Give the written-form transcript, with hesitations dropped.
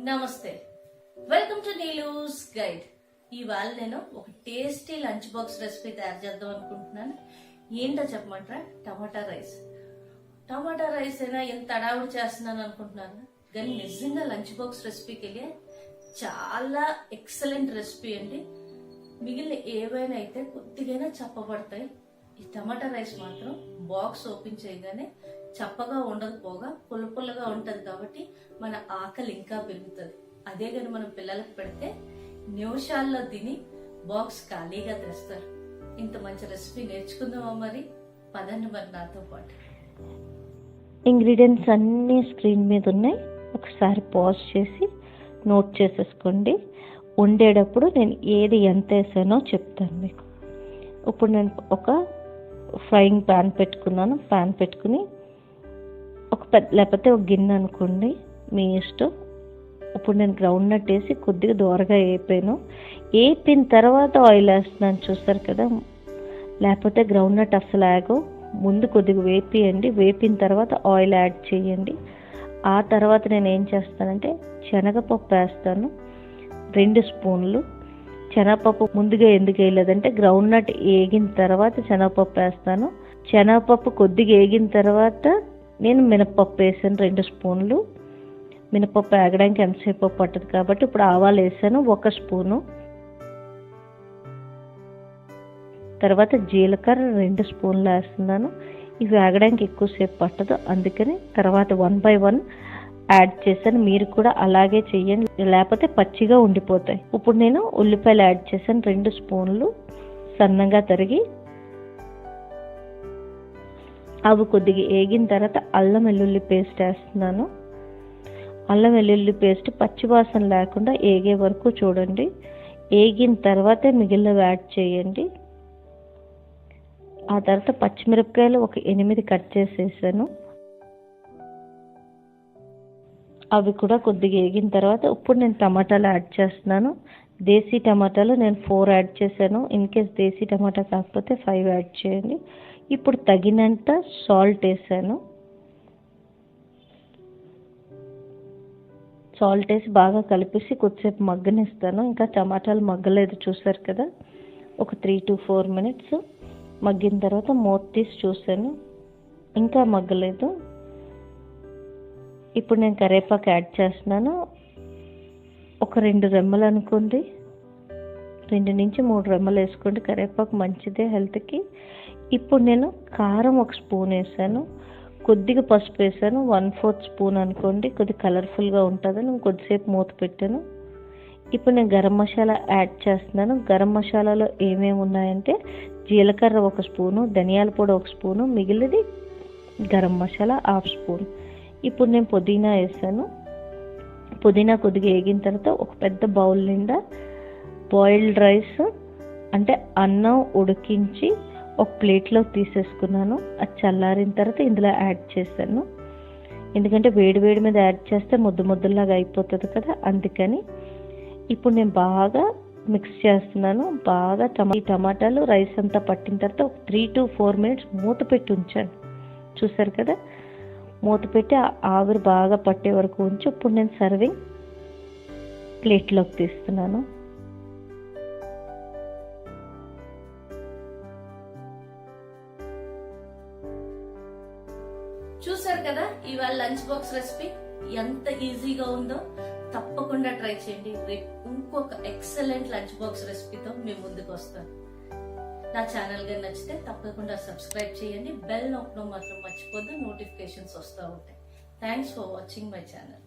నమస్తే, welcome to Neelu's guide. ఇవాళ నేను ఒక టేస్టీ లంచ్ బాక్స్ రెసిపీ తయారు చేద్దాం అనుకుంటున్నాను. ఏంటో చెప్పమంటారా? టమాటా రైస్. టమాటా రైస్ అయినా ఎంత అడావుడు చేస్తున్నాను అనుకుంటున్నాను, కానీ నిజంగా లంచ్ బాక్స్ రెసిపీకి వెళ్ళి చాలా ఎక్సలెంట్ రెసిపీ అండి. మిగిలిన ఏవైనా అయితే కొద్దిగా చప్పబడతాయి, ఈ టమాటా రైస్ మాత్రం బాక్స్ ఓపెన్ చేయగానే చప్పగా ఉండదు, పోగా పుల్ల పుల్లగా ఉంటది. కాబట్టి మన ఆకలి ఇంకా పెరుగుతుంది. అదే కానీ మనం పిల్లలకు పెడితే నిమిషాల్లో తిని బాక్స్ ఖాళీగా తెస్తారు. ఇంత మంచి రెసిపీ నేర్చుకుందామా? మరి పదండి మరి నాతో పాటు. ఇంగ్రీడియంట్స్ అన్నీ స్క్రీన్ మీద ఉన్నాయి, ఒకసారి పాజ్ చేసి నోట్ చేసేసుకోండి. వండేటప్పుడు నేను ఏది ఎంత వేసానో చెప్తాను మీకు. ఇప్పుడు నేను ఒక ఫ్రైయింగ్ ప్యాన్ పెట్టుకున్నాను. ప్యాన్ పెట్టుకుని లేకపోతే ఒక గిన్నె అనుకోండి, మీ ఇష్టం. ఇప్పుడు నేను గ్రౌండ్ నట్ వేసి కొద్దిగా దూరగా వేపిన తర్వాత ఆయిల్ వేస్తున్నాను, చూస్తారు కదా. లేకపోతే గ్రౌండ్ నట్ అస్సలు ఆగో. ముందు కొద్దిగా వేపియండి, వేపిన తర్వాత ఆయిల్ యాడ్ చేయండి. ఆ తర్వాత నేను ఏం చేస్తానంటే శనగపప్పు వేస్తాను 2 స్పూన్లు. శనగపప్పు ముందుగా ఎందుకు వేయలేదంటే గ్రౌండ్ నట్ వేగిన తర్వాత శనగపప్పు వేస్తాను. శనగపప్పు కొద్దిగా వేగిన తర్వాత నేను మినపప్పు వేసాను 2 స్పూన్లు. మినపప్పు వేగడానికి ఎంతసేపు పట్టదు కాబట్టి ఇప్పుడు ఆవాలు వేసాను 1 స్పూను. తర్వాత జీలకర్ర 2 స్పూన్లు వేస్తున్నాను. ఇవి వేగడానికి ఎక్కువసేపు పట్టదు, అందుకని తర్వాత 1 by 1 యాడ్ చేశాను. మీరు కూడా అలాగే చెయ్యండి, లేకపోతే పచ్చిగా ఉండిపోతాయి. ఇప్పుడు నేను ఉల్లిపాయలు యాడ్ చేశాను 2 స్పూన్లు సన్నగా తరిగి. అవి కొద్దిగా వేగిన తర్వాత అల్లం వెల్లుల్లి పేస్ట్ వేస్తున్నాను. అల్లం వెల్లుల్లి పేస్ట్ పచ్చివాసన లేకుండా వేగే వరకు చూడండి. వేగిన తర్వాతే మిగిలినవి యాడ్ చేయండి. ఆ తర్వాత పచ్చిమిరపకాయలు ఒక 8 కట్ చేసేసాను, అవి కూడా కొద్దిగా వేగిన తర్వాత ఇప్పుడు నేను టమాటాలు యాడ్ చేస్తున్నాను. దేశీ టమాటాలు నేను 4 యాడ్ చేశాను. ఇన్ కేస్ దేశీ టమాటా కాకపోతే 5 యాడ్ చేయండి. ఇప్పుడు తగినంత సాల్ట్ వేసాను. సాల్ట్ వేసి బాగా కలిపేసి కొద్దిసేపు మగ్గనిస్తాను. ఇంకా టమాటాలు మగ్గలేదు, చూసారు కదా. ఒక 3 to 4 minutes మగ్గిన తర్వాత మూత తీసి చూసాను, ఇంకా మగ్గలేదు. ఇప్పుడు నేను కరివేపాకు యాడ్ చేస్తున్నాను. ఒక 2 రెమ్మలు అనుకోండి, 2 నుంచి 3 రెమ్మలు వేసుకోండి. కరివేపాకు మంచిదే హెల్త్కి. ఇప్పుడు నేను కారం 1 స్పూన్ వేసాను, కొద్దిగా పసుపు వేసాను 1/4 స్పూన్ అనుకోండి. కొద్దిగా కలర్ఫుల్గా ఉంటుందని కొద్దిసేపు మూత పెట్టాను. ఇప్పుడు నేను గరం మసాలా యాడ్ చేస్తున్నాను. గరం మసాలాలో ఏమేమి ఉన్నాయంటే జీలకర్ర 1 స్పూను, ధనియాల పొడి 1 స్పూను, మిగిలినది గరం మసాలా 1/2 స్పూన్. ఇప్పుడు నేను పుదీనా వేసాను. పుదీనా కొద్దిగా వేగిన తర్వాత ఒక పెద్ద బౌల్ నిండా బాయిల్డ్ రైస్ అంటే అన్నం ఉడికించి ఒక ప్లేట్లో తీసేసుకున్నాను. అది చల్లారిన తర్వాత ఇందులో యాడ్ చేశాను, ఎందుకంటే వేడి వేడి మీద యాడ్ చేస్తే ముద్దలాగా అయిపోతుంది కదా, అందుకని. ఇప్పుడు నేను బాగా మిక్స్ చేస్తున్నాను. బాగా టమాటాలు రైస్ అంతా పట్టిన తర్వాత ఒక 3 to 4 minutes మూత పెట్టి ఉంచాను, చూసారు కదా. మూత పెట్టి ఆవిరి బాగా పట్టే వరకు ఉంచి ఇప్పుడు నేను సర్వింగ్ ప్లేట్లోకి తీస్తున్నాను. చూసారు కదా ఇవాళ లంచ్ బాక్స్ రెసిపీ ఎంత ఈజీగా ఉందో. తప్పకుండా ట్రై చేయండి. రేపు ఇంకొక ఎక్సలెంట్ లంచ్ బాక్స్ రెసిపీతో మేము ముందుకు వస్తాను. నా ఛానల్ గా నచ్చితే తప్పకుండా సబ్స్క్రైబ్ చేయండి. బెల్ నొక్కడం మాత్రం మర్చిపోద్దు, నోటిఫికేషన్స్ వస్తూ ఉంటాయి. Thanks for watching my channel.